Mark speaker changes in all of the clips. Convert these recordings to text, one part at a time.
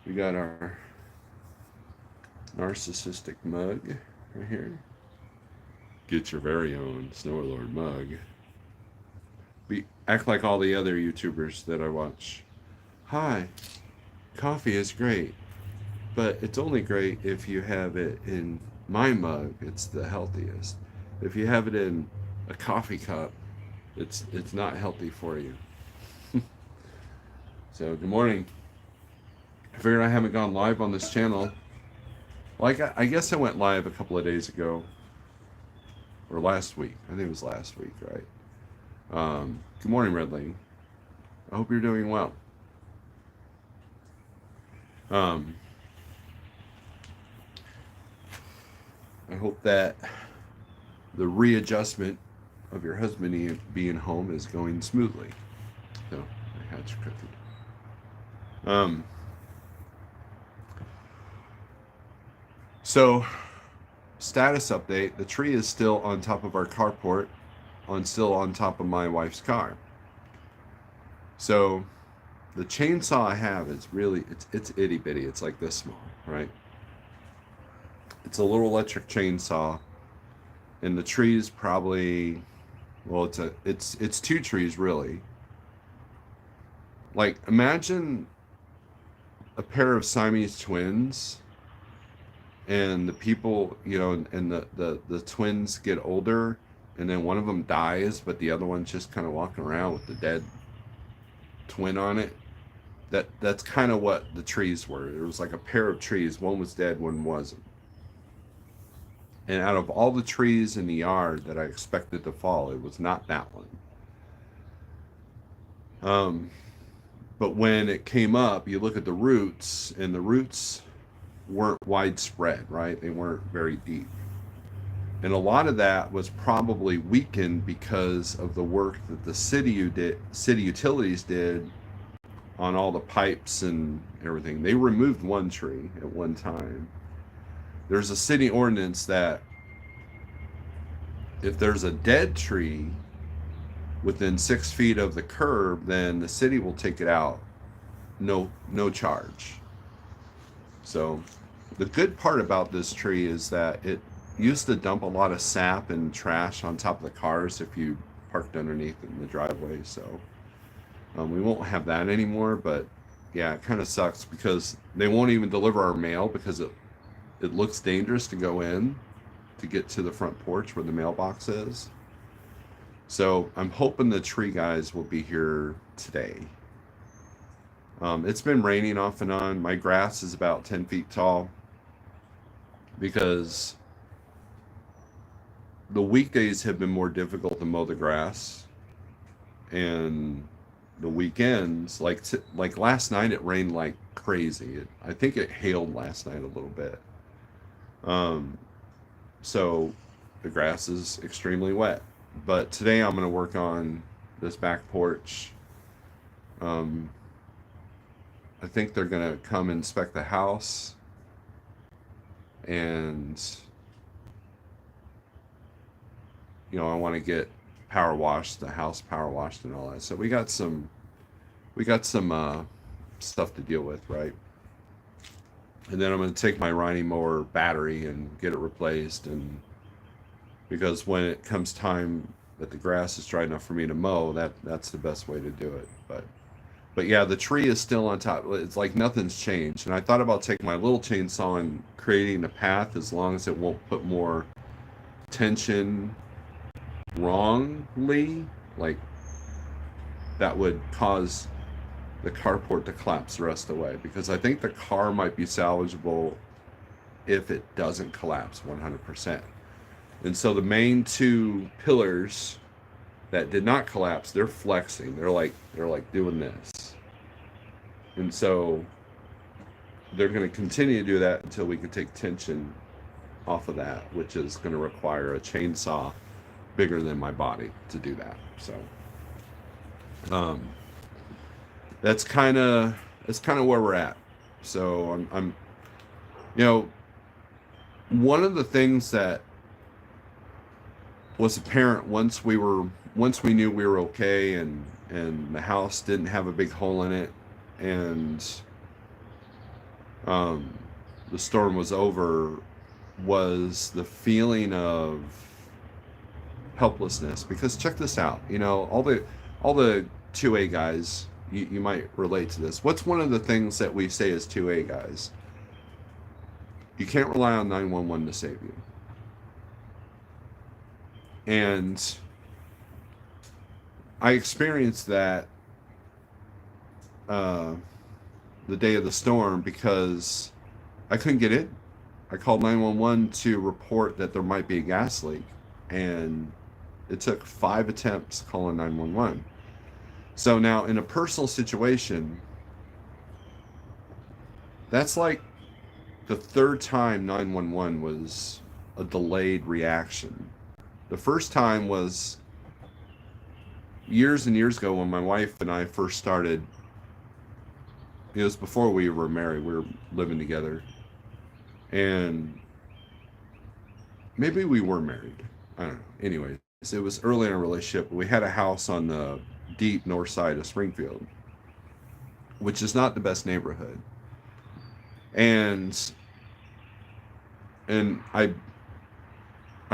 Speaker 1: We got our narcissistic mug right here. Get your very own Snorelord mug. We act like all the other YouTubers that I watch. Hi, coffee is great, but it's only great if you have it in my mug. It's the healthiest. If you have it in a coffee cup, it's not healthy for you. So good morning. I figured I haven't gone live on this channel. Like I guess I went live a couple of days ago or last week. I think it was last week, right? Good morning, Red Lady. I hope you're doing well. Um, I hope that the readjustment of your husband being home is going smoothly. So I had your cookie. So status update: the tree is still on top of our carport, still on top of my wife's car. So the chainsaw I have is really it's itty bitty. It's like this small, right? It's a little electric chainsaw, and the tree's probably, well, it's two trees really. Like imagine a pair of Siamese twins, and the people, and the twins get older, and then one of them dies, but the other one's just kind of walking around with the dead twin on it. That's kind of what the trees were. It was like a pair of trees. One was dead, one wasn't. And out of all the trees in the yard that I expected to fall, it was not that one. But when it came up, you look at the roots, and the roots weren't widespread, right? They weren't very deep. And a lot of that was probably weakened because of the work that the city utilities did on all the pipes and everything. They removed one tree at one time. There's a city ordinance that if there's a dead tree within 6 feet of the curb, then the city will take it out, no charge. So the good part about this tree is that it used to dump a lot of sap and trash on top of the cars if you parked underneath in the driveway. So we won't have that anymore. But yeah, it kind of sucks because they won't even deliver our mail because it looks dangerous to go in to get to the front porch where the mailbox is. So I'm hoping the tree guys will be here today. It's been raining off and on. My grass is about 10 feet tall because the weekdays have been more difficult to mow the grass, and the weekends, like last night, it rained like crazy. I think it hailed last night a little bit. So the grass is extremely wet. But today I'm going to work on this back porch. I think they're going to come inspect the house, and I want to get the house power washed and all that. So we got some stuff to deal with, right? And then I'm going to take my riding mower battery and get it replaced, and because when it comes time that the grass is dry enough for me to mow, that's the best way to do it. But yeah, the tree is still on top. It's like nothing's changed. And I thought about taking my little chainsaw and creating a path, as long as it won't put more tension wrongly, like that would cause the carport to collapse the rest of the way, because I think the car might be salvageable if it doesn't collapse 100%. And so the main two pillars that did not collapse, they're flexing. They're like doing this. And so they're going to continue to do that until we can take tension off of that, which is going to require a chainsaw bigger than my body to do that. So that's kind of where we're at. So I'm one of the things that was apparent once we knew we were okay, and the house didn't have a big hole in it, and um, the storm was over was the feeling of helplessness. Because check this out, all the 2A guys, you might relate to this. What's one of the things that we say as 2A guys? You can't rely on 911 to save you. And I experienced that uh, the day of the storm because I couldn't get in. I called 911 to report that there might be a gas leak, and it took 5 attempts calling 911. So now, in a personal situation, that's like the third time 911 was a delayed reaction. The first time was years and years ago when my wife and I first started. It was before we were married. We were living together. And maybe we were married. I don't know. Anyways, it was early in our relationship. We had a house on the deep north side of Springfield, which is not the best neighborhood. And I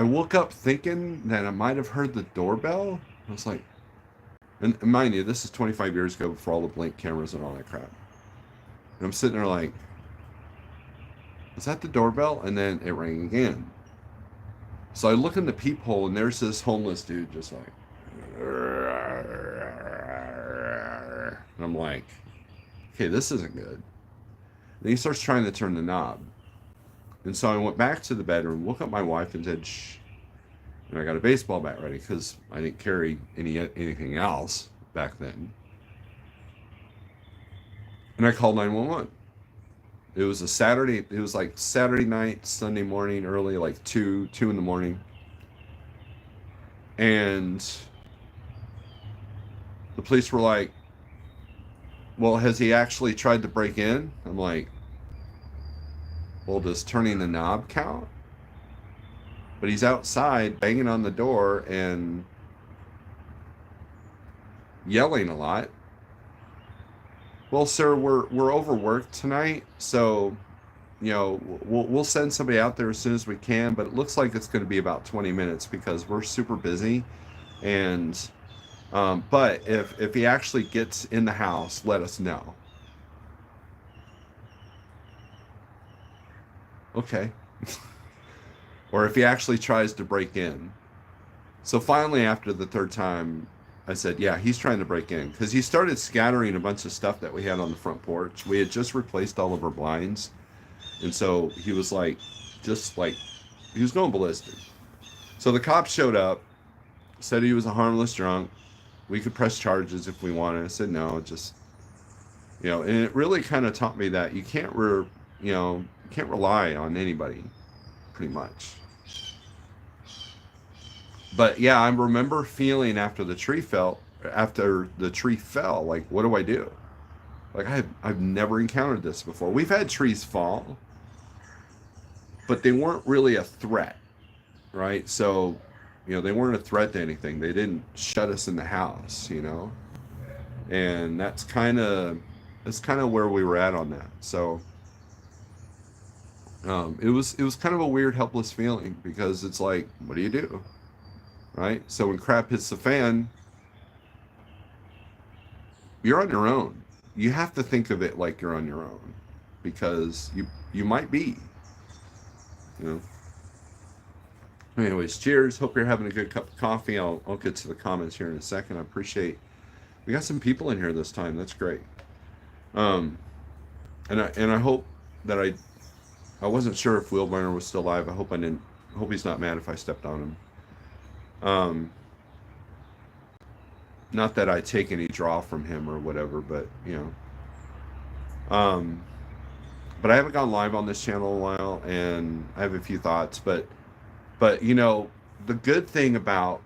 Speaker 1: woke up thinking that I might have heard the doorbell. I was like, and mind you, this is 25 years ago before all the blink cameras and all that crap. And I'm sitting there like, is that the doorbell? And then it rang again. So I look in the peephole and there's this homeless dude just like, and I'm like, okay, this isn't good. And he starts trying to turn the knob. And so I went back to the bedroom, woke up my wife and said, shh. And I got a baseball bat ready because I didn't carry anything else back then. And I called 911. It was a Saturday. It was like Saturday night, Sunday morning, early, like 2 in the morning. And the police were like, well, has he actually tried to break in? I'm like, well, does turning the knob count? But he's outside banging on the door and yelling a lot. Well, sir, we're overworked tonight, so we'll send somebody out there as soon as we can. But it looks like it's going to be about 20 minutes because we're super busy. And but if he actually gets in the house, let us know. Okay. Or if he actually tries to break in. So finally, after the third time, I said, yeah, he's trying to break in because he started scattering a bunch of stuff that we had on the front porch. We had just replaced all of our blinds. And so he was like, he was going ballistic. So the cops showed up, said he was a harmless drunk. We could press charges if we wanted. I said, no, just, and it really kind of taught me that you can't rely on anybody pretty much. But yeah, I remember feeling after the tree fell, like, what do I do? Like I've never encountered this before. We've had trees fall, but they weren't really a threat, right? So, they weren't a threat to anything. They didn't shut us in the house, and that's kind of where we were at on that. So, it was kind of a weird, helpless feeling because it's like, what do you do? Right? So when crap hits the fan, you're on your own. You have to think of it like you're on your own because you might be, you know. Anyways, cheers. Hope you're having a good cup of coffee. I'll get to the comments here in a second. I appreciate we got some people in here this time. That's great. Um, and I hope that I wasn't sure if Wheelburner was still alive. I hope he's not mad if I stepped on him. Um, Not that I take any draw from him or whatever, but Um, but I haven't gone live on this channel in a while, and I have a few thoughts. But the good thing about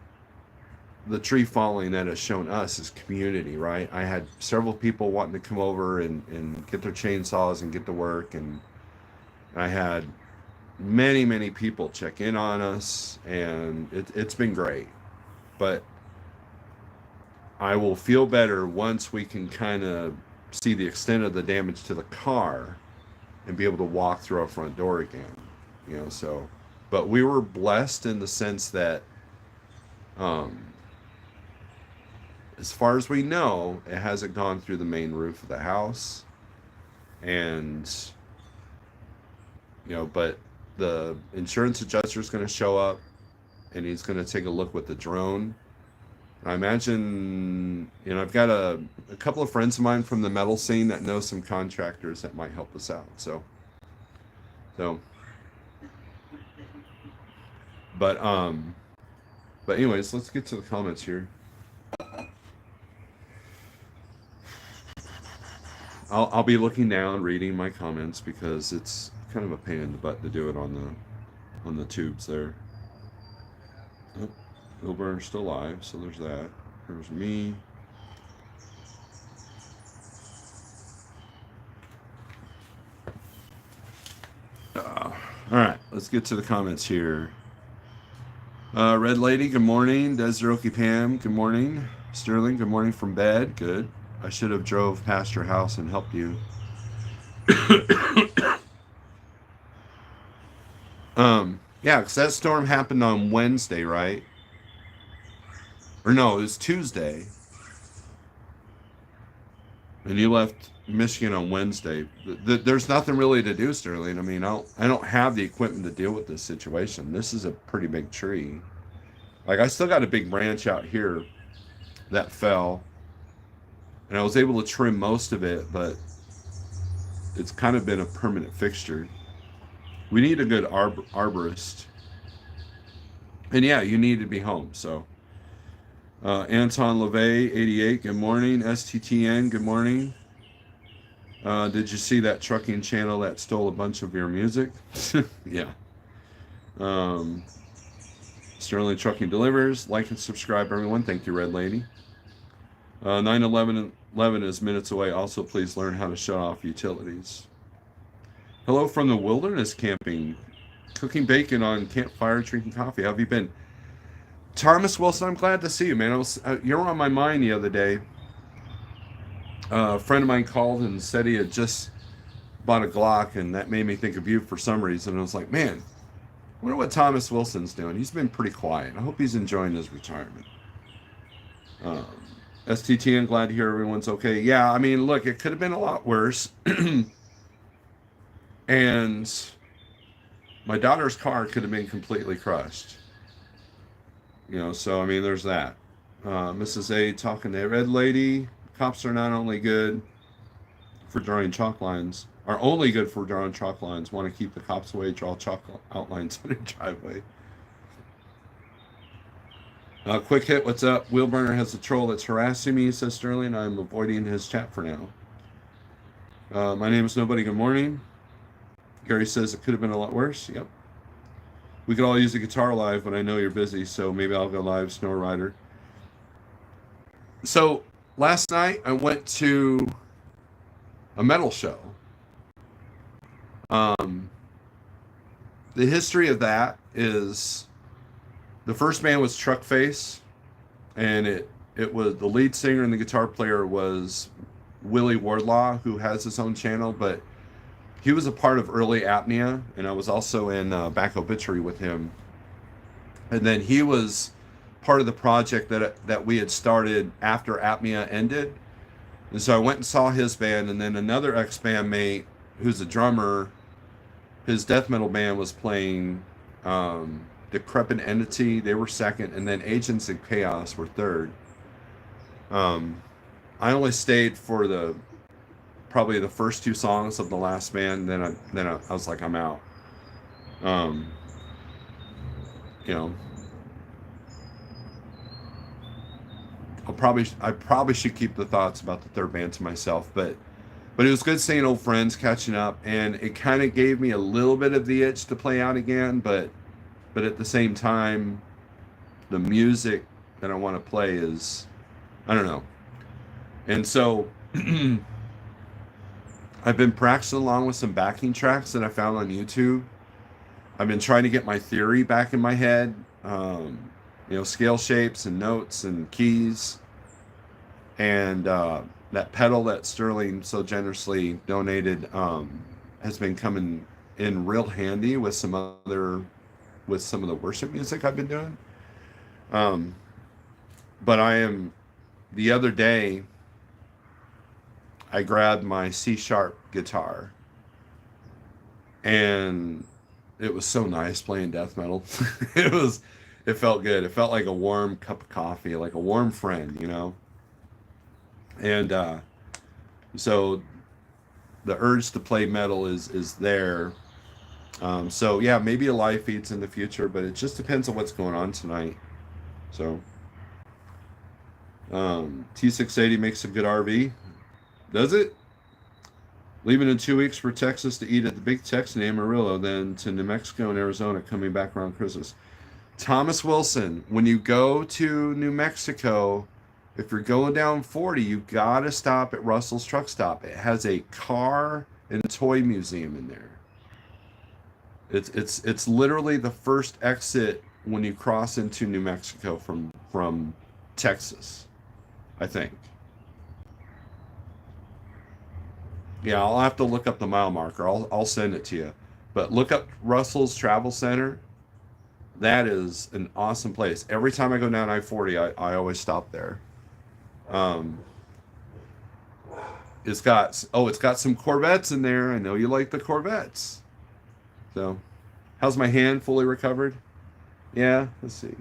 Speaker 1: the tree falling that has shown us is community, right? I had several people wanting to come over and get their chainsaws and get to work, and I had many people check in on us, and it's been great. But I will feel better once we can kind of see the extent of the damage to the car and be able to walk through our front door again. So, but we were blessed in the sense that, um, as far as we know, it hasn't gone through the main roof of the house, and but the insurance adjuster is going to show up, and he's going to take a look with the drone. I imagine, I've got a couple of friends of mine from the metal scene that know some contractors that might help us out. So, but anyways, let's get to the comments here. I'll be looking down, reading my comments because it's kind of a pain in the butt to do it on the tubes there. Oh, Bill Burner's still alive, so there's that. There's me. All right, let's get to the comments here. Red Lady, good morning. Desiree Pam, good morning. Sterling, good morning from bed. Good. I should have drove past your house and helped you. Yeah, because that storm happened on Wednesday, right? Or no, it was Tuesday. And you left Michigan on Wednesday. There's nothing really to do, Sterling. I mean, I don't have the equipment to deal with this situation. This is a pretty big tree. Like, I still got a big branch out here that fell, and I was able to trim most of it, but it's kind of been a permanent fixture. We need a good arborist. And yeah, you need to be home, so. Anton LeVay, 88, good morning. STTN, good morning. Did you see that trucking channel that stole a bunch of your music? Yeah. Sterling Trucking delivers. Like and subscribe, everyone. Thank you, Red Lady. 9/11 is minutes away. Also, please learn how to shut off utilities. Hello from the wilderness camping. Cooking bacon on campfire, drinking coffee. How have you been? Thomas Wilson, I'm glad to see you, man. You were on my mind the other day. A friend of mine called and said he had just bought a Glock, and that made me think of you for some reason. And I was like, man, I wonder what Thomas Wilson's doing. He's been pretty quiet. I hope he's enjoying his retirement. STTN, glad to hear everyone's okay. Yeah, I mean, look, it could have been a lot worse. And my daughter's car could have been completely crushed. So, I mean, there's that. Mrs. A talking to Red Lady. Cops are not only good for drawing chalk lines, are only good for drawing chalk lines. Want to keep the cops away, draw chalk outlines on your driveway. Quick hit, what's up? Wheelburner has a troll that's harassing me, says Sterling. I'm avoiding his chat for now. My name is Nobody. Good morning. Gary says it could have been a lot worse. Yep. We could all use a guitar live, but I know you're busy, so maybe I'll go live, Snorelord. So last night I went to a metal show. The history of that is the first band was Truckface, and it was the lead singer and the guitar player was Willie Wardlaw, who has his own channel, but he was a part of early Apnea, and I was also in Back Obituary with him. And then he was part of the project that we had started after Apnea ended. And so I went and saw his band, and then another ex-bandmate who's a drummer, his death metal band was playing Decrepit Entity. They were second, and then Agents of Chaos were third. I only stayed for probably the first two songs of the last band. Then I was like, I'm out. I probably should keep the thoughts about the third band to myself, but it was good seeing old friends, catching up, and it kind of gave me a little bit of the itch to play out again, but at the same time, the music that I want to play is, I don't know. And so I've been practicing along with some backing tracks that I found on YouTube. I've been trying to get my theory back in my head, scale shapes and notes and keys. And that pedal that Sterling so generously donated has been coming in real handy with some of the worship music I've been doing. Um, but the other day I grabbed my C sharp guitar, and it was so nice playing death metal. It felt good. It felt like a warm cup of coffee, like a warm friend, you know. And so the urge to play metal is there. So yeah, maybe a live feeds in the future, but it just depends on what's going on tonight. So T680 makes a good RV. Does it? Leaving in 2 weeks for Texas to eat at the Big Tex in Amarillo, then to New Mexico and Arizona, coming back around Christmas. Thomas Wilson, when you go to New Mexico, if you're going down 40, you gotta stop at Russell's Truck Stop. It has a car and toy museum in there. It's literally the first exit when you cross into New Mexico from Texas, I think. Yeah, I'll have to look up the mile marker. I'll send it to you. But look up Russell's Travel Center. That is an awesome place. Every time I go down I-40, I always stop there. Um, it's got some Corvettes in there. I know you like the Corvettes. So, how's my hand? Fully recovered? Yeah. Let's see.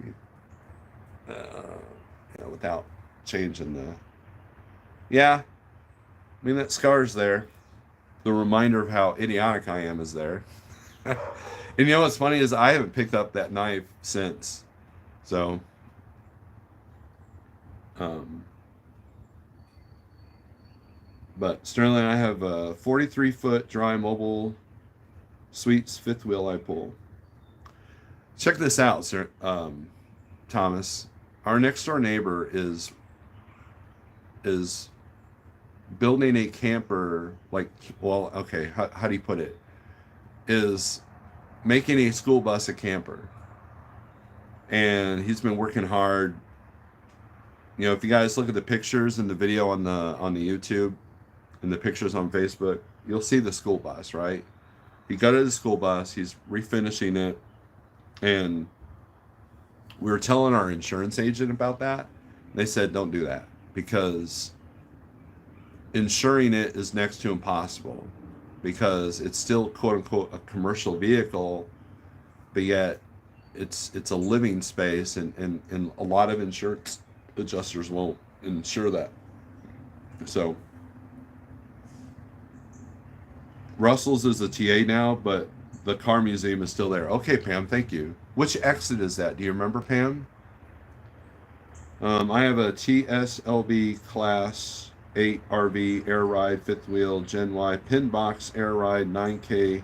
Speaker 1: Uh, without changing the. Yeah. I mean, that scar's there. The reminder of how idiotic I am is there. And you know what's funny is I haven't picked up that knife since. So, um, but Sterling, I have a 43-foot dry mobile Sweets fifth wheel I pull. Check this out, sir, Thomas. Our next door neighbor is building a camper, like, well, okay, how do you put it? Is making a school bus a camper. And he's been working hard. You know, if you guys look at the pictures and the video on the YouTube and the pictures on Facebook, you'll see the school bus, right? He gutted the school bus, he's refinishing it, and we were telling our insurance agent about that. They said don't do that because insuring it is next to impossible, because it's still quote unquote a commercial vehicle, but yet it's a living space, and a lot of insurance adjusters won't insure that. So Russell's is a TA now, but the car museum is still there. Okay, Pam, thank you. Which exit is that? Do you remember, Pam? I have a TSLB Class 8 RV Air Ride fifth wheel Gen Y pin box Air Ride 9K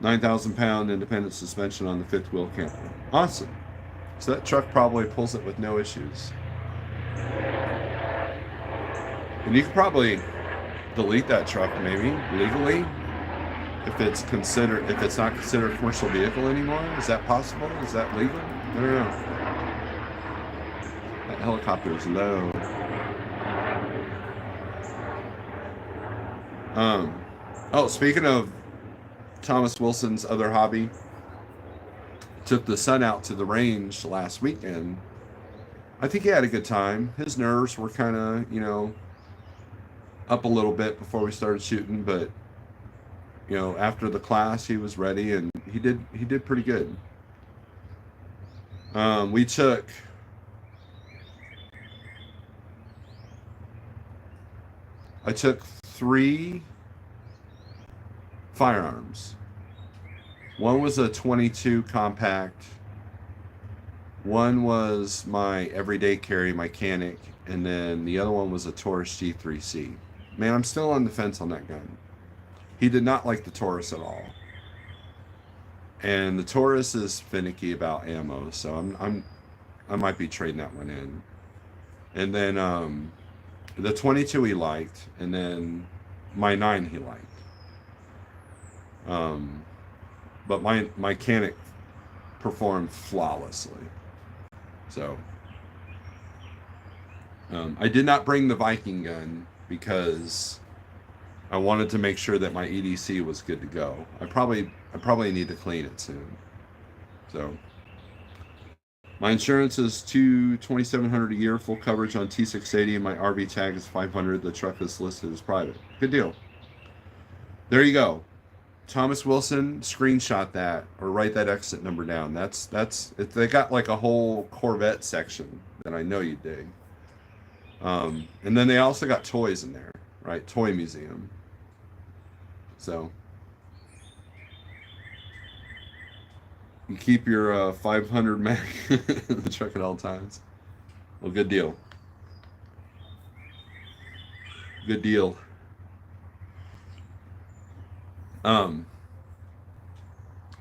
Speaker 1: 9,000 pound independent suspension on the fifth wheel camper. Awesome. So that truck probably pulls it with no issues. And you could probably delete that truck maybe legally if it's not considered a commercial vehicle anymore. Is that possible? Is that legal? I don't know. That helicopter is low. Oh, speaking of Thomas Wilson's other hobby, took the son out to the range last weekend. I think he had a good time. His nerves were kind of, up a little bit before we started shooting, but after the class he was ready, and he did pretty good. I took 3 firearms. One was a 22 compact. One was my everyday carry, my Canic, and then the other one was a Taurus G3C. Man, I'm still on the fence on that gun. He did not like the Taurus at all, and the Taurus is finicky about ammo, so I might be trading that one in. And then the 22 he liked, and then my 9 he liked. But my Canic performed flawlessly. So I did not bring the Viking gun because I wanted to make sure that my EDC was good to go. I probably need to clean it soon. So my insurance is 2,700 a year, full coverage on T680, and my RV tag is 500. The truck is listed as private. Good deal. There you go. Thomas Wilson, screenshot that or write that exit number down. They got like a whole Corvette section that I know you dig. And then they also got toys in there, right? Toy museum. So you keep your 500 mag in the truck at all times. Well, good deal. Good deal. Um,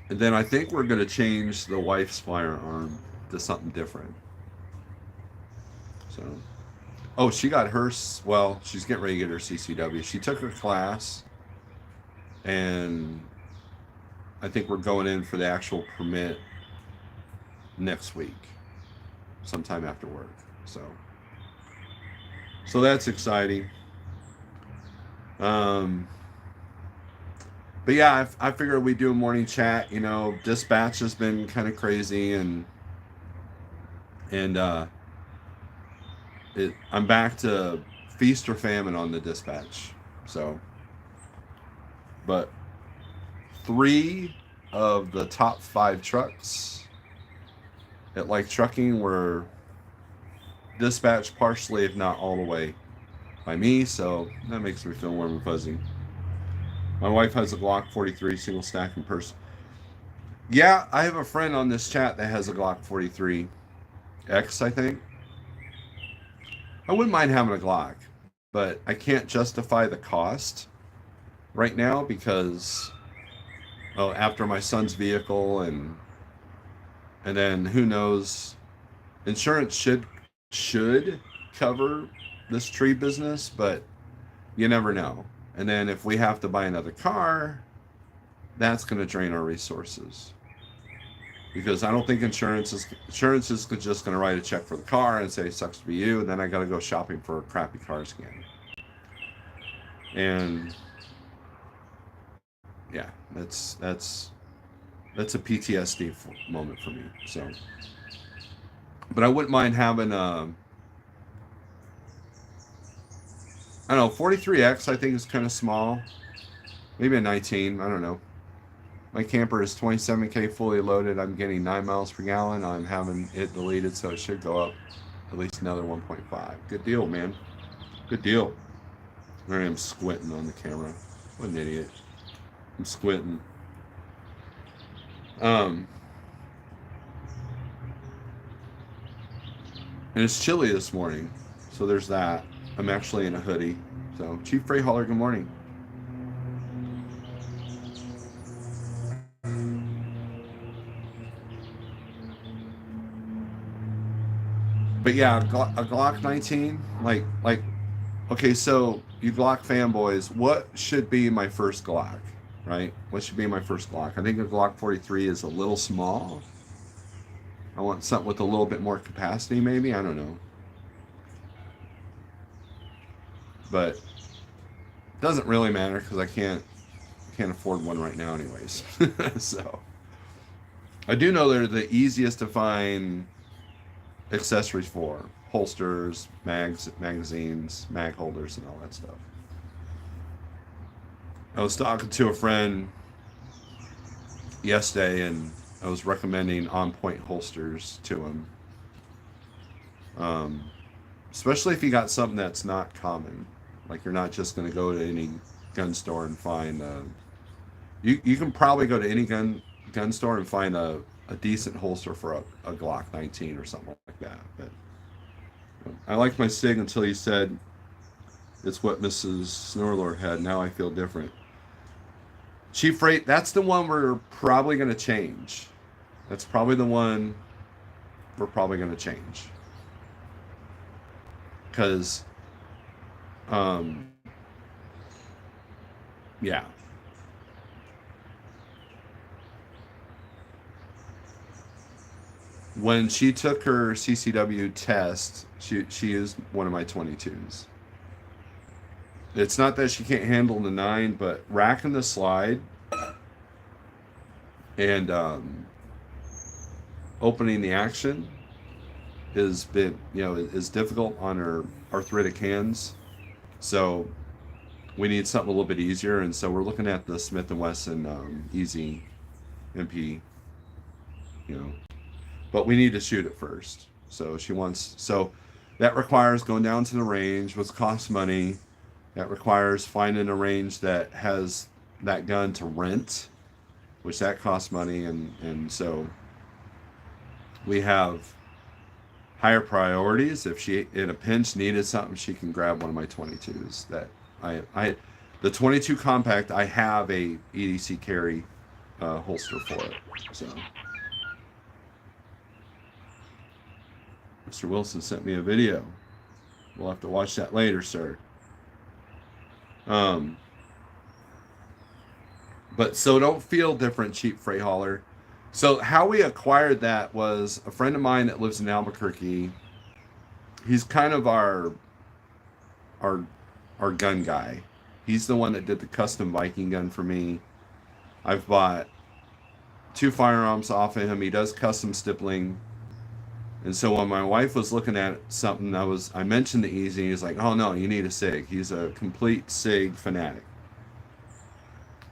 Speaker 1: and then I think we're gonna change the wife's firearm to something different. So, oh, she got hers. Well, she's getting ready to get her CCW. She took her class, and I think we're going in for the actual permit next week, sometime after work. So that's exciting. But yeah, I figured we'd do a morning chat. You know, dispatch has been kind of crazy, and I'm back to feast or famine on the dispatch. So, but 3 of the top 5 trucks at Like Trucking were dispatched partially, if not all the way, by me. So that makes me feel warm and fuzzy. My wife has a Glock 43 single stack in person. Yeah, I have a friend on this chat that has a Glock 43 X, I think. I wouldn't mind having a Glock, but I can't justify the cost right now because, oh, after my son's vehicle and then who knows, insurance should cover this tree business, but you never know. And then if we have to buy another car, that's going to drain our resources. Because I don't think insurance is just going to write a check for the car and say sucks to be you, and then I got to go shopping for crappy cars again. And yeah, that's a PTSD moment for me. So, but I wouldn't mind having I don't know, 43X I think is kind of small. Maybe a 19, I don't know. My camper is 27K fully loaded. I'm getting 9 miles per gallon. I'm having it deleted, so it should go up at least another 1.5. Good deal, man. Good deal. There I am squinting on the camera. What an idiot. I'm squinting. And it's chilly this morning, so there's that. I'm actually in a hoodie. So, Chief Freight Hauler, good morning. But yeah, a Glock 19, like, okay, so you Glock fanboys, what should be my first Glock, right? What should be my first Glock? I think a Glock 43 is a little small. I want something with a little bit more capacity, maybe. I don't know. But it doesn't really matter because I can't afford one right now, anyways. So I do know they're the easiest to find accessories for: holsters, magazines, mag holders, and all that stuff. I was talking to a friend yesterday, and I was recommending on-point holsters to him. Especially if you got something that's not common, like you're not just going to go to any gun store and find. You can probably go to any gun store and find a decent holster for a Glock 19 or something like that. But I liked my SIG until you said it's what Mrs. Snorelord had. Now I feel different. Chief Freight, that's the one we're probably going to change. That's probably the one we're probably going to change. Because, yeah. When she took her CCW test, she used one of my 22s. It's not that she can't handle the 9, but racking the slide and opening the action is been, is difficult on her arthritic hands. So we need something a little bit easier, and so we're looking at the Smith and Wesson Easy MP. You know, but we need to shoot it first. So that requires going down to the range, which costs money. That requires finding a range that has that gun to rent, which that costs money, and so we have higher priorities. If she in a pinch needed something, she can grab one of my 22s. That I the 22 compact, I have a EDC carry holster for it. So Mr. Wilson sent me a video. We'll have to watch that later, sir. But so don't feel different, cheap freight hauler. So how we acquired that was a friend of mine that lives in Albuquerque. He's kind of our our gun guy. He's the one that did the custom Viking gun for me. I've bought 2 firearms off of him. He does custom stippling. And so when my wife was looking at something, I mentioned the Easy. He's like, "Oh no, you need a SIG." He's a complete SIG fanatic.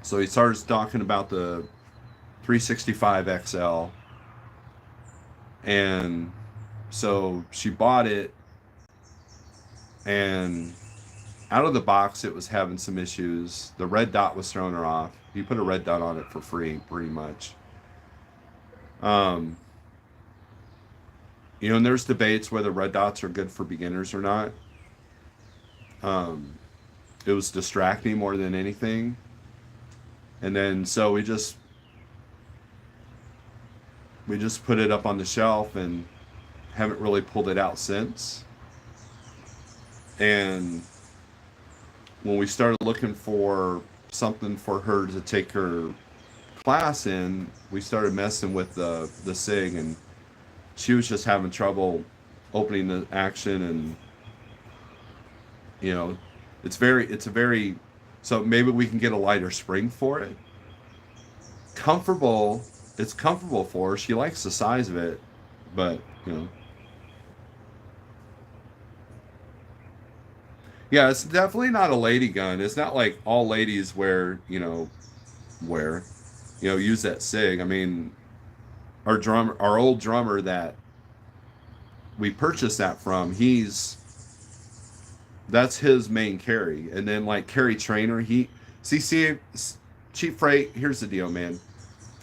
Speaker 1: So he starts talking about the 365 XL, and so she bought it, and out of the box it was having some issues. The red dot was throwing her off. He put a red dot on it for free, pretty much. And there's debates whether red dots are good for beginners or not. It was distracting more than anything. And then so we just put it up on the shelf and haven't really pulled it out since. And when we started looking for something for her to take her class in, we started messing with the SIG, and she was just having trouble opening the action, and it's a very so maybe we can get a lighter spring for it. It's comfortable for her. She likes the size of it, but yeah, it's definitely not a lady gun. It's not like all ladies wear use that SIG. I mean, our old drummer that we purchased that from, that's his main carry. And then like carry trainer, see cheap freight. Here's the deal, man.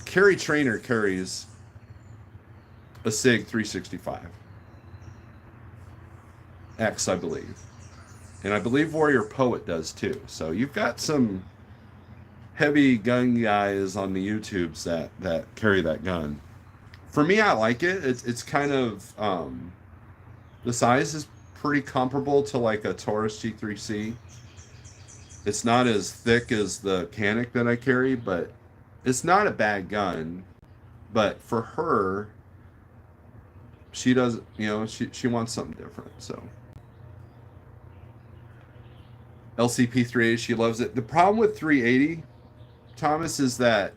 Speaker 1: Carry trainer carries a SIG 365 X, I believe, and I believe Warrior Poet does too. So you've got some heavy gun guys on the YouTubes that carry that gun. For me, I like it. It's kind of the size is pretty comparable to like a Taurus G3C. It's not as thick as the Canic that I carry, but it's not a bad gun. But for her, she does, she wants something different. So LCP 380, she loves it. The problem with 380, Thomas, is that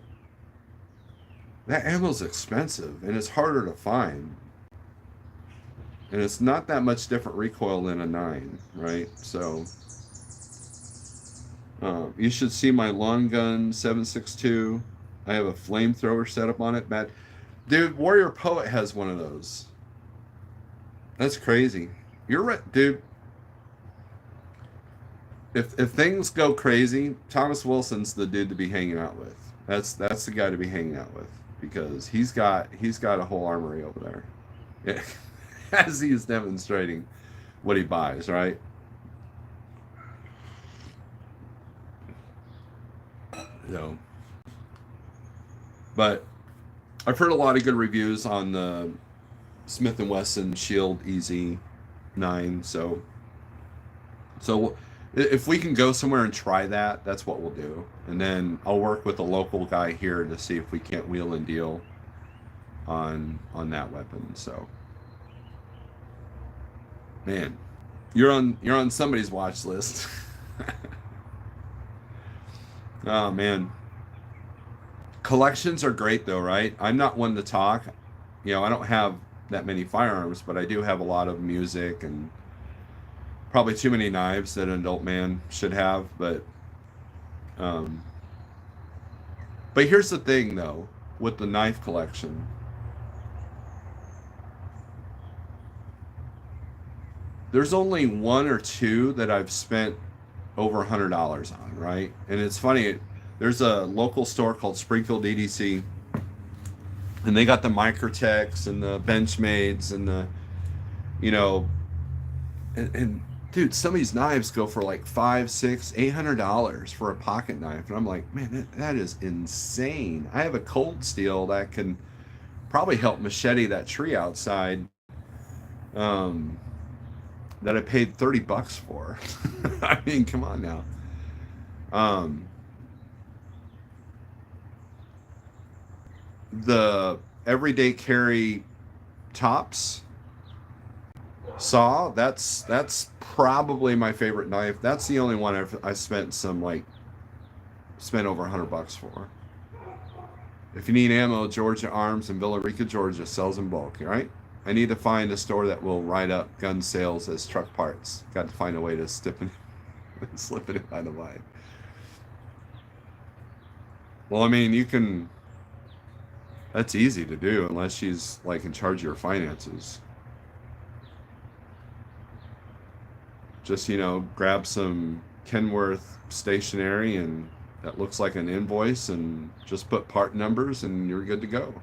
Speaker 1: ammo's expensive and it's harder to find. And it's not that much different recoil than a 9, right? So you should see my long gun 7.62. I have a flamethrower set up on it. Matt, dude, Warrior Poet has one of those. That's crazy. You're right, dude. If things go crazy, Thomas Wilson's the dude to be hanging out with. That's the guy to be hanging out with, because he's got a whole armory over there. Yeah. As he's demonstrating what he buys, right? So, but I've heard a lot of good reviews on the Smith and Wesson Shield Easy 9. So if we can go somewhere and try that, that's what we'll do. And then I'll work with a local guy here to see if we can't wheel and deal on that weapon. So, man, you're on somebody's watch list. Oh man, collections are great though, right? I'm not one to talk. I don't have that many firearms, but I do have a lot of music and probably too many knives that an adult man should have. Um, but here's the thing though, with the knife collection, there's only one or two that I've spent over $100 on, right? And it's funny. There's a local store called Springfield EDC, and they got the Microtechs and the Benchmades and the, you know, and dude, some of these knives go for like five, six, $800 for a pocket knife, and I'm like, man, that is insane. I have a cold steel that can probably help machete that tree outside. Um, that I paid $30 for. I mean, come on now. Um, the everyday carry tops saw, that's probably my favorite knife. That's the only one I spent over $100 for. If you need ammo, Georgia Arms in Villa Rica, Georgia sells in bulk. Right? I need to find a store that will write up gun sales as truck parts. Got to find a way to slip it in by the line. Well, I mean, you can. That's easy to do unless she's like in charge of your finances. Just, grab some Kenworth stationery and that looks like an invoice and just put part numbers and you're good to go.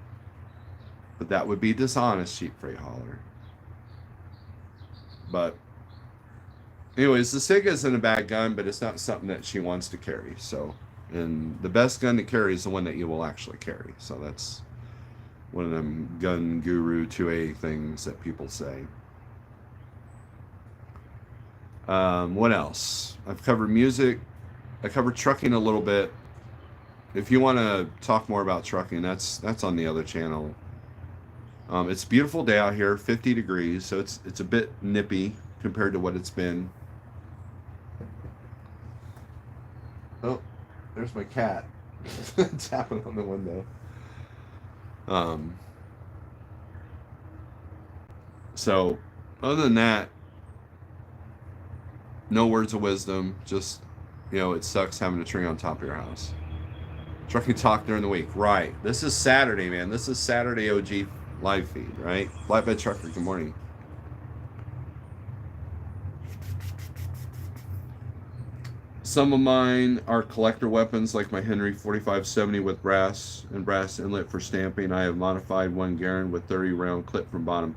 Speaker 1: But that would be dishonest, cheap freight hauler. But anyways, the SIG isn't a bad gun, but it's not something that she wants to carry. So, and the best gun to carry is the one that you will actually carry. So that's one of them gun guru 2A things that people say. What else? I've covered music. I covered trucking a little bit. If you want to talk more about trucking, that's on the other channel. It's a beautiful day out here, 50 degrees, so it's a bit nippy compared to what it's been. Oh, there's my cat tapping on the window. So other than that, no words of wisdom. Just, it sucks having a tree on top of your house. Trucking talk during the week. Right. This is Saturday, man. This is Saturday OG live feed, right? Flatbed Trucker, good morning. Some of mine are collector weapons, like my Henry 4570 with brass inlet for stamping. I have modified one Garand with 30 round clip from bottom.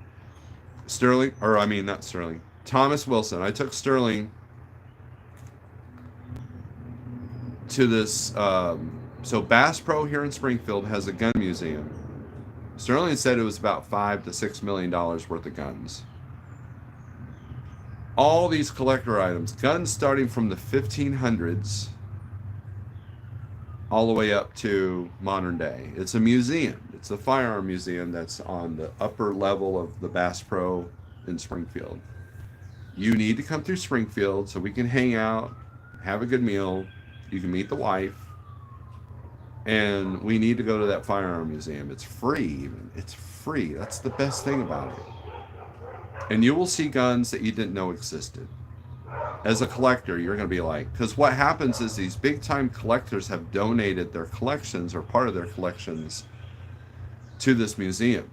Speaker 1: Not Sterling. Thomas Wilson. I took Sterling to this. So Bass Pro here in Springfield has a gun museum. Sterling said it was about $5 to $6 million worth of guns. All these collector items, guns starting from the 1500s all the way up to modern day. It's a museum. It's a firearm museum that's on the upper level of the Bass Pro in Springfield. You need to come through Springfield so we can hang out, have a good meal. You can meet the wife. And we need to go to that firearm museum. It's free even. It's free. That's the best thing about it. And you will see guns that you didn't know existed. As a collector, you're going to be like, because what happens is these big time collectors have donated their collections or part of their collections to this museum.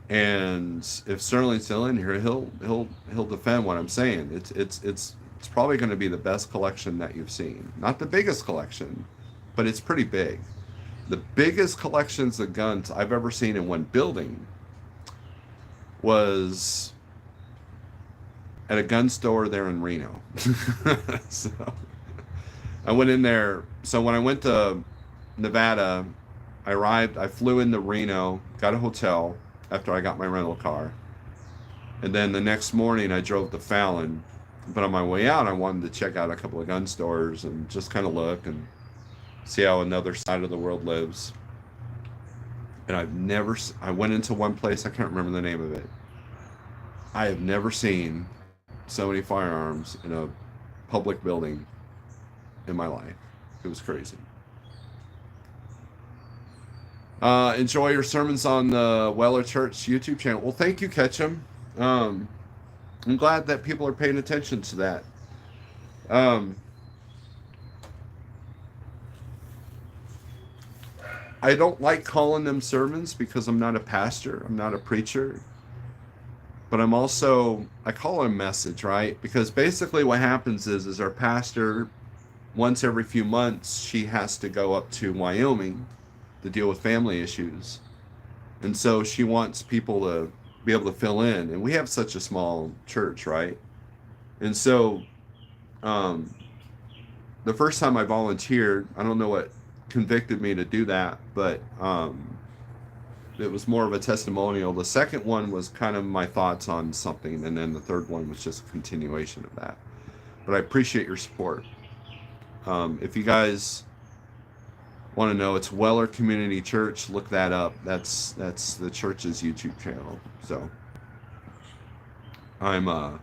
Speaker 1: And if Sterling's still in here, he'll defend what I'm saying. It's probably going to be the best collection that you've seen. Not the biggest collection, but it's pretty big. The biggest collections of guns I've ever seen in one building was at a gun store there in Reno. So I went in there. So when I went to Nevada, I flew into Reno, got a hotel after I got my rental car. And then the next morning I drove to Fallon. But on my way out, I wanted to check out a couple of gun stores and just kind of look and see how another side of the world lives. And I went into one place, I can't remember the name of it. I have never seen so many firearms in a public building in my life. It was crazy. Enjoy your sermons on the Weller Church YouTube channel. Well, thank you, Ketchum. I'm glad that people are paying attention to that. I don't like calling them sermons because I'm not a pastor. I'm not a preacher. But I call it a message, right? Because basically what happens is our pastor, once every few months, she has to go up to Wyoming to deal with family issues. And so she wants people to be able to fill in. And we have such a small church, right? And so the first time I volunteered, I don't know what convicted me to do that, but it was more of a testimonial. The second one was kind of my thoughts on something, and then the third one was just a continuation of that. But I appreciate your support. If you guys want to know, it's Weller Community Church. Look that up. That's the church's YouTube channel. So I'm not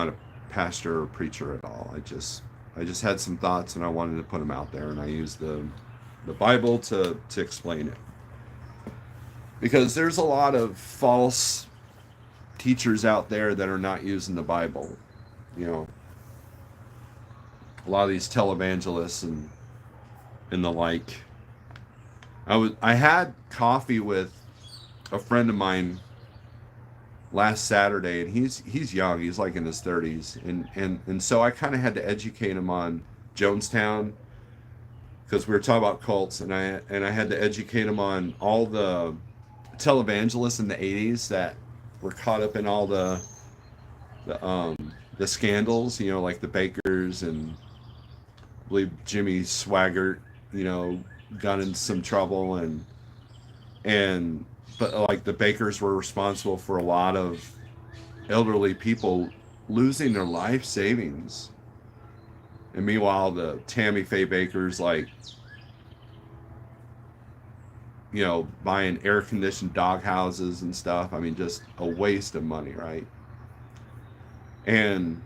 Speaker 1: a pastor or preacher at all. I just had some thoughts and I wanted to put them out there, and I used the Bible to explain it. Because there's a lot of false teachers out there that are not using the Bible. You know, a lot of these televangelists and the like. I had coffee with a friend of mine last Saturday, and he's young. He's like in his 30s, and so I kind of had to educate him on Jonestown, because we were talking about cults, and I had to educate him on all the televangelists in the 80s that were caught up in all the scandals, you know, like the Bakers, and I believe Jimmy Swaggart, you know, got in some trouble, but like the Bakers were responsible for a lot of elderly people losing their life savings. And meanwhile, the Tammy Faye Bakers, like, you know, buying air-conditioned dog houses and stuff. I mean, just a waste of money, right? And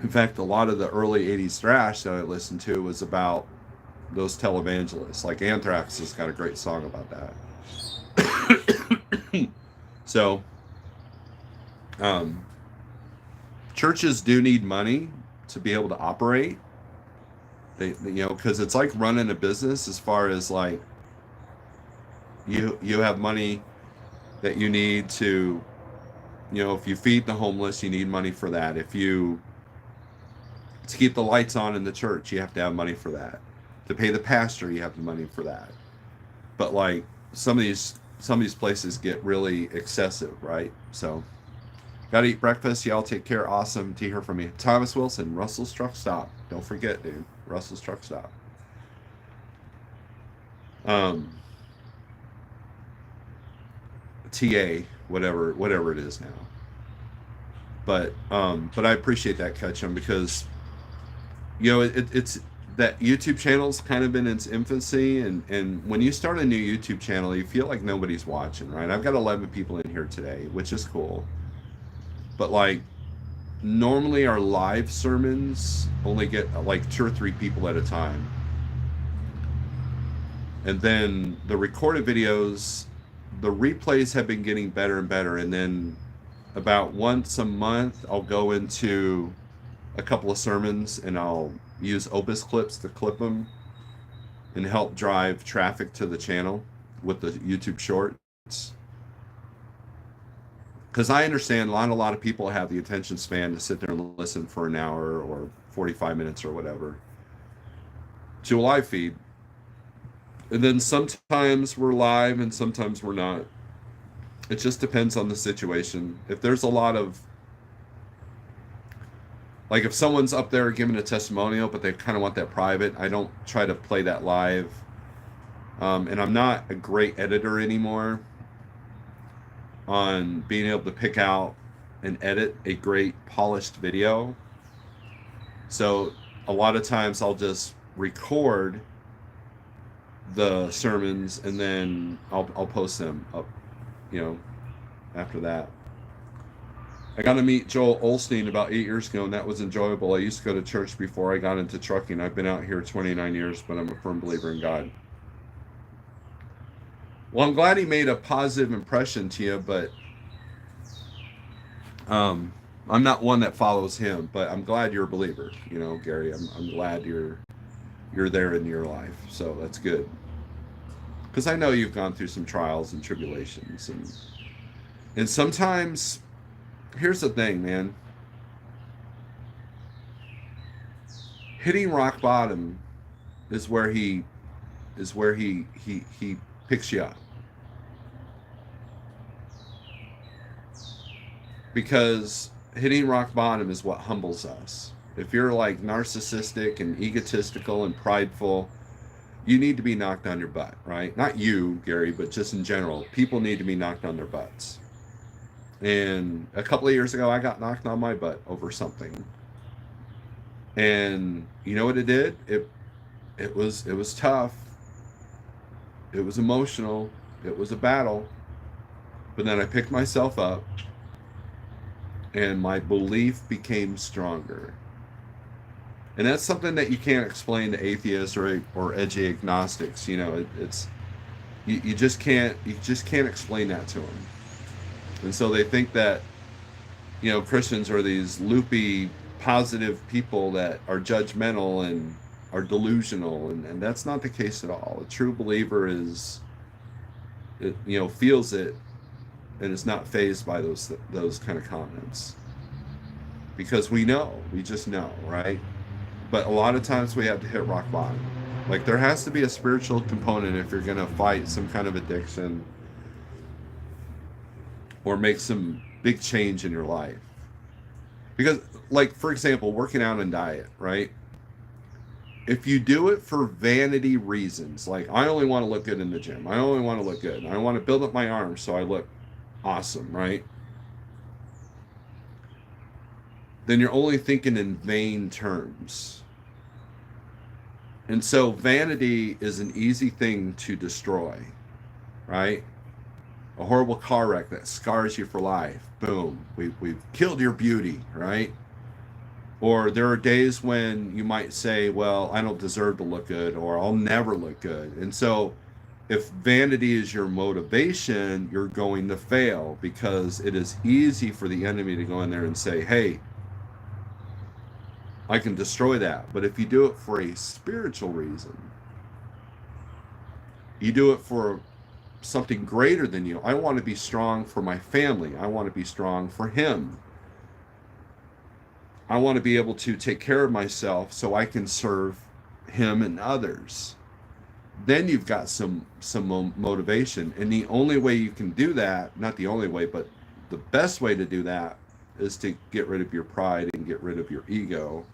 Speaker 1: in fact, a lot of the early 80s thrash that I listened to was about those televangelists. Like Anthrax has got a great song about that. So, churches do need money to be able to operate. They, you know, because it's like running a business, as far as like you have money that you need to, you know, if you feed the homeless, you need money for that. If you to keep the lights on in the church, you have to have money for that. To pay the pastor, you have the money for that. But like some of these places get really excessive, right? So gotta eat breakfast. Y'all take care. Awesome to hear from you. Thomas Wilson, Russell's Truck Stop. Don't forget, dude. Russell's Truck Stop. TA, whatever it is now. But I appreciate that, Ketchum, because you know it's that YouTube channel's kind of in its infancy, and when you start a new YouTube channel, you feel like nobody's watching, right? I've got 11 people in here today, which is cool. But like normally our live sermons only get like 2 or 3 people at a time. And then the recorded videos, the replays have been getting better and better. And then about once a month, I'll go into a couple of sermons and I'll use Opus clips to clip them and help drive traffic to the channel with the YouTube shorts. Because I understand not a lot of people have the attention span to sit there and listen for an hour or 45 minutes or whatever to a live feed. And then sometimes we're live and sometimes we're not. It just depends on the situation. If there's a lot of, like if someone's up there giving a testimonial, but they kind of want that private, I don't try to play that live. And I'm not a great editor anymore on being able to pick out and edit a great polished video. So a lot of times I'll just record the sermons and then I'll post them up, you know, after that. I got to meet Joel Olstein about 8 years ago, and that was enjoyable. I used to go to church before I got into trucking. I've been out here 29 years, but I'm a firm believer in God. Well, I'm glad he made a positive impression to you, but um, I'm not one that follows him. But I'm glad you're a believer. You know, Gary. I'm glad you're there in your life. So that's good. Because I know you've gone through some trials and tribulations, and sometimes here's the thing, man. Hitting rock bottom is where he picks you up, because hitting rock bottom is what humbles us. If you're like narcissistic and egotistical and prideful, you need to be knocked on your butt, right? Not you, Gary, but just in general, people need to be knocked on their butts. And a couple of years ago, I got knocked on my butt over something, and you know what it did? It was tough. It was emotional. It was a battle. But then I picked myself up, and my belief became stronger. And that's something that you can't explain to atheists or edgy agnostics. You know, it's you just can't explain that to them. And so they think that, you know, Christians are these loopy, positive people that are judgmental and are delusional, and that's not the case at all. A true believer feels it and is not fazed by those kind of comments, because we just know, right? But a lot of times we have to hit rock bottom. Like, there has to be a spiritual component if you're going to fight some kind of addiction or make some big change in your life. Because, like, for example, working out and diet, right? If you do it for vanity reasons, like, I only want to look good in the gym, I only want to look good, I want to build up my arms so I look awesome, right? Then you're only thinking in vain terms. And so vanity is an easy thing to destroy, right? A horrible car wreck that scars you for life. Boom. We've killed your beauty, right? Or there are days when you might say, well, I don't deserve to look good, or I'll never look good. And so if vanity is your motivation, you're going to fail, because it is easy for the enemy to go in there and say, hey, I can destroy that. But if you do it for a spiritual reason, you do it for something greater than you. I want to be strong for my family. I want to be strong for him. I want to be able to take care of myself so I can serve him and others. Then you've got some motivation. And the only way you can do that, not the only way, but the best way to do that, is to get rid of your pride and get rid of your ego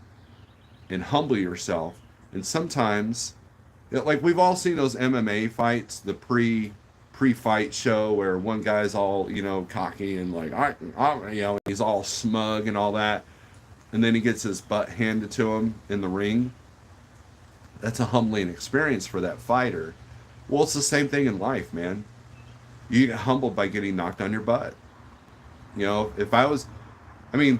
Speaker 1: and humble yourself. And sometimes, like, we've all seen those MMA fights, the pre-fight show where one guy's all, you know, cocky and like, you know, he's all smug and all that, and then he gets his butt handed to him in the ring. That's a humbling experience for that fighter. Well, it's the same thing in life, man. You get humbled by getting knocked on your butt. You know, I mean,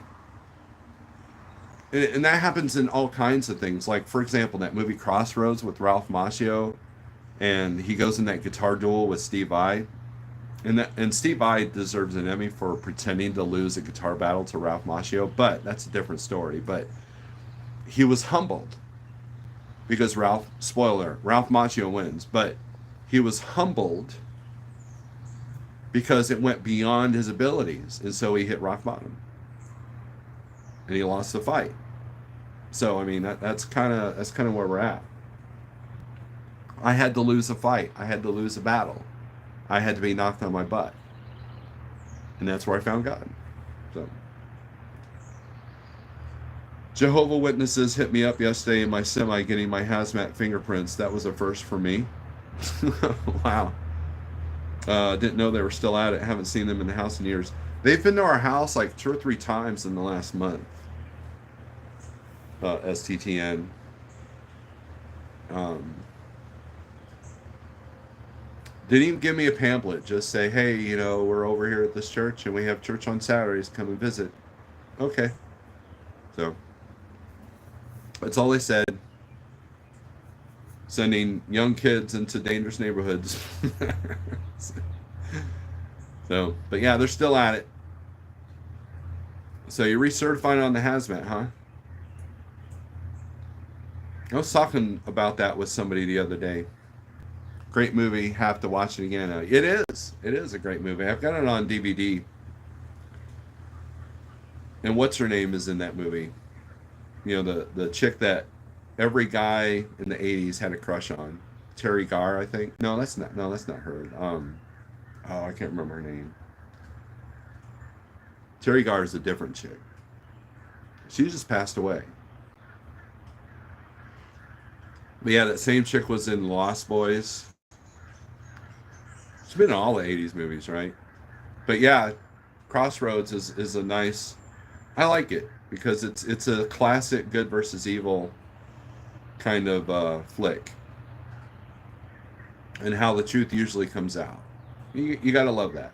Speaker 1: and that happens in all kinds of things. Like, for example, that movie Crossroads with Ralph Macchio, and he goes in that guitar duel with Steve Vai. And Steve Vai deserves an Emmy for pretending to lose a guitar battle to Ralph Macchio, but that's a different story. But he was humbled because Ralph Macchio wins, but he was humbled because it went beyond his abilities, and so he hit rock bottom, and he lost the fight. So I mean, that's kind of where we're at. I had to lose a fight. I had to lose a battle. I had to be knocked on my butt, and that's where I found God. So, Jehovah Witnesses hit me up yesterday in my semi getting my hazmat fingerprints. That was a first for me. Wow. Didn't know they were still at it. Haven't seen them in the house in years. They've been to our house like 2 or 3 times in the last month. Didn't even give me a pamphlet. Just say, hey, we're over here at this church and we have church on Saturdays. Come and visit. Okay. So that's all they said. Sending young kids into dangerous neighborhoods. So, but yeah, they're still at it. So you're recertifying on the hazmat, huh? I was talking about that with somebody the other day. Great movie. Have to watch it again. It is. It is a great movie. I've got it on DVD. And what's her name is in that movie? The chick that every guy in the '80s had a crush on. Terry Garr, I think. No, that's not. No, that's not her. Oh, I can't remember her name. Terry Garr is a different chick. She just passed away. But yeah, that same chick was in Lost Boys. She's been in all the '80s movies, right? But yeah, Crossroads is a nice. I like it because it's a classic good versus evil kind of flick, and how the truth usually comes out. You gotta love that.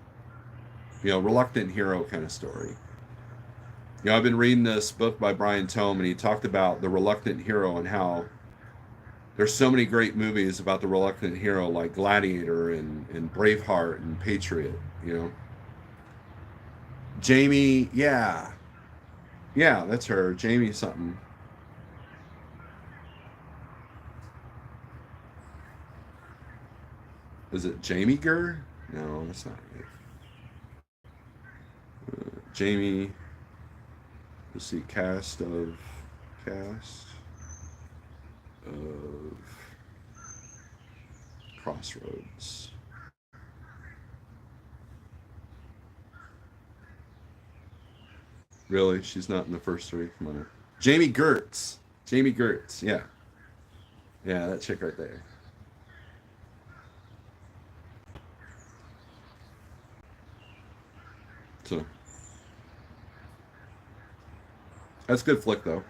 Speaker 1: Reluctant hero kind of story. I've been reading this book by Brian Tome, and he talked about the reluctant hero and how there's so many great movies about the reluctant hero, like Gladiator and Braveheart and Patriot. Jamie, yeah, yeah, that's her, Jamie something. Is it Jamie Gurr? No, that's not right. Jamie. Let's see, cast of Crossroads. Really? She's not in the first three? Come on. Jamie Gertz. Jamie Gertz. Yeah. Yeah, that chick right there. So that's a good flick though.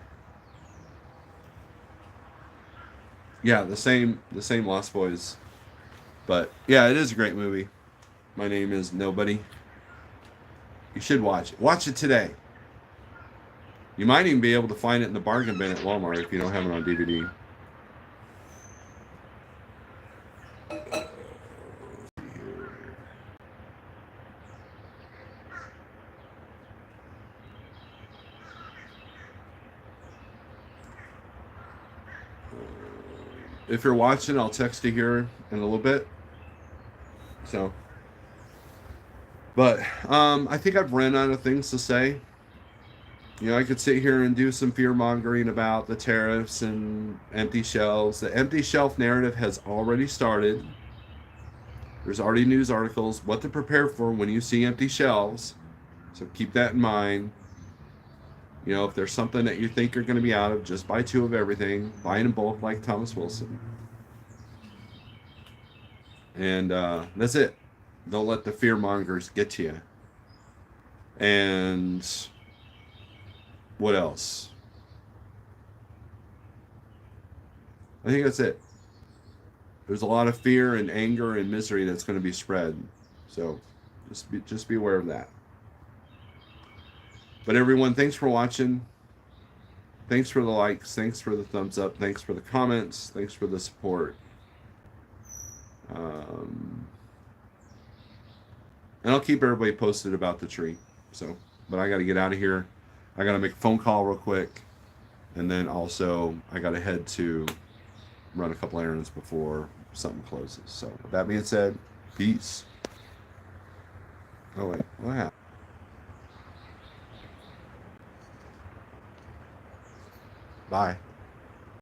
Speaker 1: Yeah, the same Lost Boys. But yeah, it is a great movie. My name is Nobody. You should watch it. Watch it today. You might even be able to find it in the bargain bin at Walmart if you don't have it on DVD. If you're watching, I'll text you here in a little bit. So, but I think I've ran out of things to say. I could sit here and do some fear mongering about the tariffs and empty shelves. The empty shelf narrative has already started. There's already news articles what to prepare for when you see empty shelves. So keep that in mind. If there's something that you think you're going to be out of, just buy two of everything. Buy in bulk like Thomas Wilson. And that's it. Don't let the fear mongers get to you. And what else? I think that's it. There's a lot of fear and anger and misery that's going to be spread. So just be aware of that. But everyone, thanks for watching. Thanks for the likes. Thanks for the thumbs up. Thanks for the comments. Thanks for the support. And I'll keep everybody posted about the tree. But I got to get out of here. I got to make a phone call real quick. And then also, I got to head to run a couple errands before something closes. So, with that being said, peace. Oh, wait. What happened? Bye.